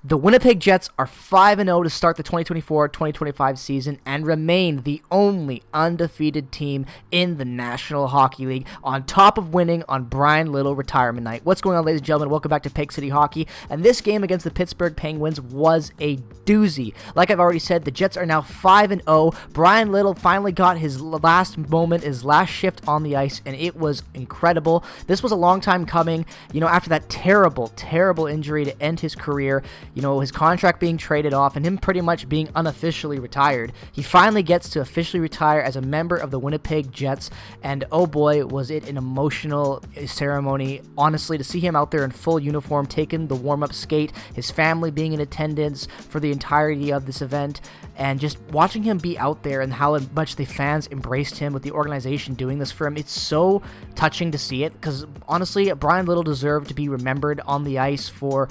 The Winnipeg Jets are 5-0 to start the 2024-2025 season and remain the only undefeated team in the National Hockey League, on top of winning on Bryan Little retirement night. What's going on, ladies and gentlemen? Welcome back to Peg City Hockey. And this game against the Pittsburgh Penguins was a doozy. Like I've already said, the Jets are now 5-0. Bryan Little finally got his last moment, his last shift on the ice, and it was incredible. This was a long time coming, after that terrible injury to end his career. His contract being traded off and him pretty much being unofficially retired. He finally gets to officially retire as a member of the Winnipeg Jets, and oh boy, was it an emotional ceremony. Honestly, to see him out there in full uniform, taking the warm-up skate, his family being in attendance for the entirety of this event, and just watching him be out there and how much the fans embraced him with the organization doing this for him. It's so touching to see it, because honestly, Bryan Little deserved to be remembered on the ice for,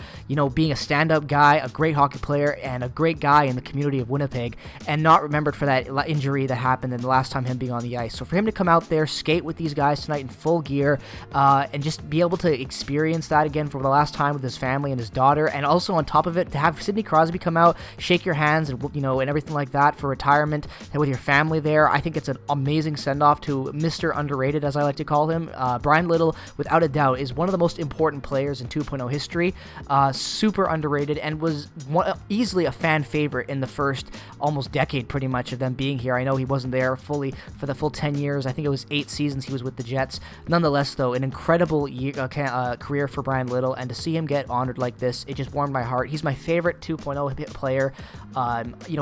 being a stand-up guy, a great hockey player, and a great guy in the community of Winnipeg, and not remembered for that injury that happened in the last time him being on the ice. So for him to come out there, skate with these guys tonight in full gear, and just be able to experience that again for the last time with his family and his daughter, and also on top of it, to have Sidney Crosby come out, shake your hands, and and everything like that for retirement, and with your family there, I think it's an amazing send-off to Mr. Underrated, as I like to call him. Bryan Little, without a doubt, is one of the most important players in 2.0 history, super underrated, and was easily a fan favorite in the first almost decade pretty much of them being here. I know he wasn't there fully for the full 10 years. I think it was 8 seasons he was with the Jets. Nonetheless, though, an incredible career for Bryan Little, and to see him get honored like this, it just warmed my heart. He's my favorite 2.0 player.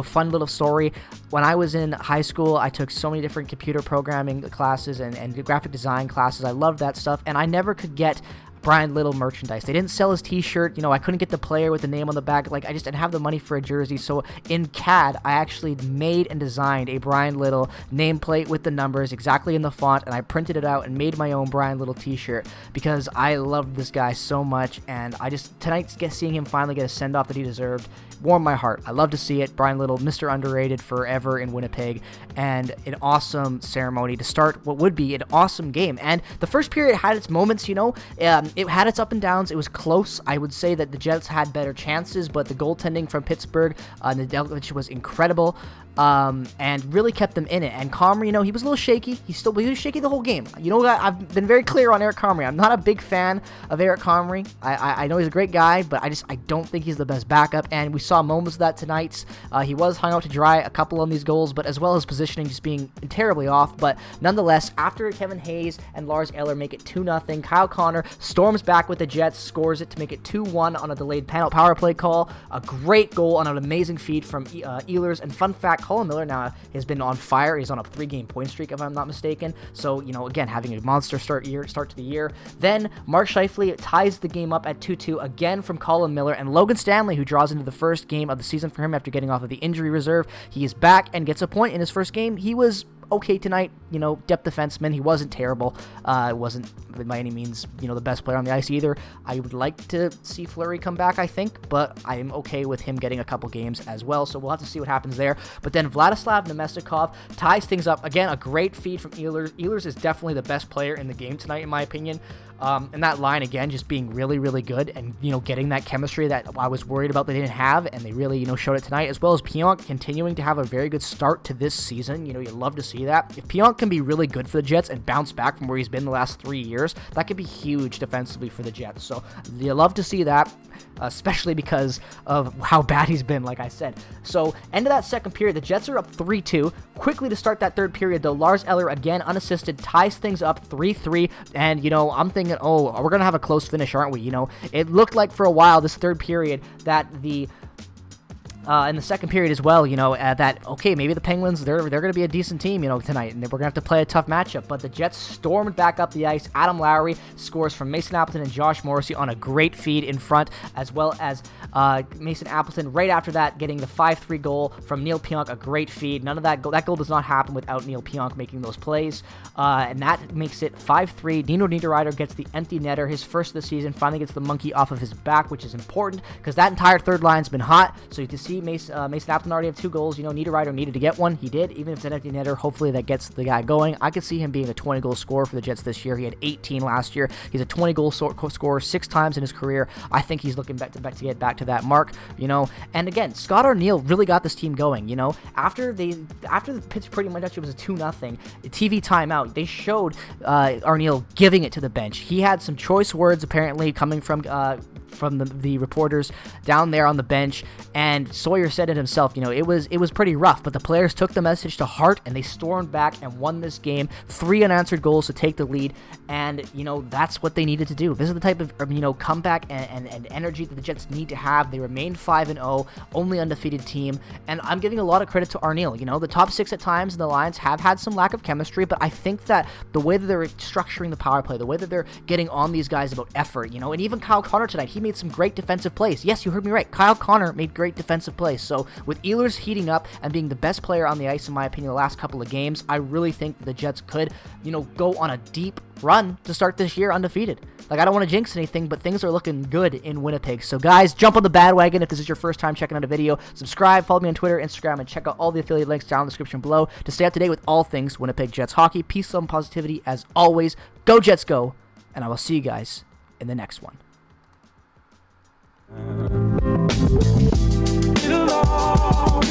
Fun little story. When I was in high school, I took so many different computer programming classes and graphic design classes. I loved that stuff, and I never could get Bryan Little merchandise. They didn't sell his t-shirt. I couldn't get the player with the name on the back. I just didn't have the money for a jersey. So in CAD, I actually made and designed a Bryan Little nameplate with the numbers exactly in the font, and I printed it out and made my own Bryan Little t-shirt because I loved this guy so much. And tonight, seeing him finally get a send-off that he deserved warmed my heart. I love to see it. Bryan Little, Mr. Underrated forever in Winnipeg, and an awesome ceremony to start what would be an awesome game. And the first period had its moments, it had its up and downs. It was close. I would say that the Jets had better chances, but the goaltending from Pittsburgh, Nedeljkovic, was incredible, and really kept them in it. And Comrie, he was a little shaky. He was shaky the whole game. I've been very clear on Eric Comrie. I'm not a big fan of Eric Comrie. I know he's a great guy, but I don't think he's the best backup, and we saw moments of that tonight. He was hung out to dry a couple on these goals, but as well as positioning just being terribly off. But nonetheless, after Kevin Hayes and Lars Eller make it 2-0, Kyle Connor storms back with the Jets, scores it to make it 2-1 on a delayed power play call. A great goal on an amazing feed from Ehlers. And fun fact, Colin Miller now has been on fire. He's on a 3-game point streak, if I'm not mistaken. So, again, having a monster start to the year. Then Mark Scheifele ties the game up at 2-2 again from Colin Miller, and Logan Stanley, who draws into the first game of the season for him after getting off of the injury reserve. He is back and gets a point in his first game. He was okay tonight, depth defenseman. He wasn't terrible. Wasn't by any means, the best player on the ice either. I would like to see Fleury come back, I think, but I'm okay with him getting a couple games as well, so we'll have to see what happens there. But then Vladislav Nemestikov ties things up. Again, a great feed from Ehlers. Ehlers is definitely the best player in the game tonight, in my opinion. And that line, again, just being really, really good and, getting that chemistry that I was worried about they didn't have, and they really, showed it tonight, as well as Pionk continuing to have a very good start to this season. You love to see that. If Pionk can be really good for the Jets and bounce back from where he's been the last 3 years, that could be huge defensively for the Jets. So you love to see that, especially because of how bad he's been, like I said. So end of that second period, the Jets are up 3-2. Quickly to start that third period, though, Lars Eller, again, unassisted, ties things up 3-3. And, I'm thinking, we're going to have a close finish, aren't we? It looked like for a while, this third period, that the in the second period as well, that, okay, maybe the Penguins, they're going to be a decent team, tonight, and we're going to have to play a tough matchup. But the Jets stormed back up the ice. Adam Lowry scores from Mason Appleton and Josh Morrissey on a great feed in front, as well as Mason Appleton right after that getting the 5-3 goal from Neil Pionk, a great feed. None of that goal does not happen without Neil Pionk making those plays, and that makes it 5-3. Nino Niederreiter gets the empty netter, his first of the season, finally gets the monkey off of his back, which is important because that entire third line's been hot. So to see Mason Appleton already have 2 goals. Niederreiter needed to get one. He did, even if it's an empty netter. Hopefully that gets the guy going. I could see him being a 20-goal scorer for the Jets this year. He had 18 last year. He's a 20-goal scorer 6 times in his career. I think he's looking to get back to that mark. And again, Scott Arniel really got this team going. After the pitch pretty much it was a 2-0 TV timeout, they showed Arniel giving it to the bench. He had some choice words apparently coming from the reporters down there on the bench, and Sawyer said it himself. It was pretty rough, but the players took the message to heart and they stormed back and won this game. 3 unanswered goals to take the lead, and that's what they needed to do. This is the type of comeback and energy that the Jets need to have. They remain 5-0, only undefeated team, and I'm giving a lot of credit to Arniel. The top 6 at times in the Lions have had some lack of chemistry, but I think that the way that they're structuring the power play, the way that they're getting on these guys about effort, and even Kyle Connor tonight, he made some great defensive plays. Yes, you heard me right. Kyle Connor made great defensive plays. So with Ehlers heating up and being the best player on the ice, in my opinion, the last couple of games, I really think the Jets could, go on a deep run to start this year undefeated. I don't want to jinx anything, but things are looking good in Winnipeg. So guys, jump on the bandwagon if this is your first time checking out a video. Subscribe, follow me on Twitter, Instagram, and check out all the affiliate links down in the description below to stay up to date with all things Winnipeg Jets hockey. Peace, love, and positivity as always. Go Jets go, and I will see you guys in the next one. It'll all